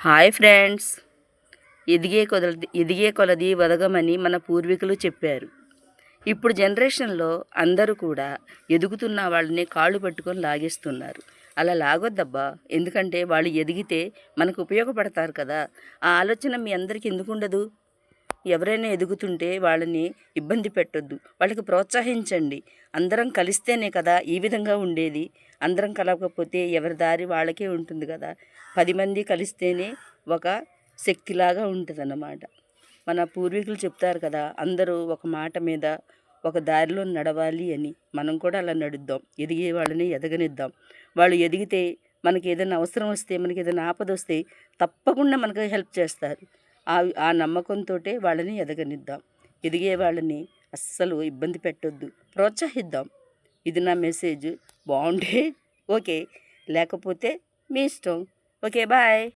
Hi friends. ఎదిగే కొలది వదగమని మన పూర్వీకులు చెప్పారు. ఇప్పుడు జనరేషన్లో అందరూ కూడా ఎదుగుతున్న వాళ్ళని కాళ్ళు పట్టుకొని లాగేస్తున్నారు. అలా లాగొద్దబ్బా, ఎందుకంటే వాళ్ళు ఎదిగితే మనకు ఉపయోగపడతారు కదా. ఆ ఆలోచన మీ అందరికీ ఎందుకు ఉండదు? ఎవరైనా ఎదుగుతుంటే వాళ్ళని ఇబ్బంది పెట్టొద్దు, వాళ్ళకి ప్రోత్సహించండి. అందరం కలిస్తేనే కదా ఈ విధంగా ఉండేది. అందరం కలవకపోతే ఎవరి దారి వాళ్ళకే ఉంటుంది కదా. 10 మంది కలిస్తేనే ఒక శక్తిలాగా ఉంటుందన్నమాట. మన పూర్వీకులు చెప్తారు కదా, అందరూ ఒక మాట మీద ఒక దారిలో నడవాలి అని. మనం కూడా అలా నడుద్దాం, ఎదిగే వాళ్ళని ఎదగనిద్దాం. వాళ్ళు ఎదిగితే మనకి ఏదైనా అవసరం వస్తే, మనకి ఏదైనా ఆపద వస్తే తప్పకుండా మనకు హెల్ప్ చేస్తారు. ఆ నమ్మకంతో వాళ్ళని ఎదగనిద్దాం. ఎదిగే వాళ్ళని అస్సలు ఇబ్బంది పెట్టొద్దు, ప్రోత్సహిద్దాం. ఇది నా మెసేజ్. బాగుంటే ఓకే, లేకపోతే మీ ఇష్టం. Okay, bye.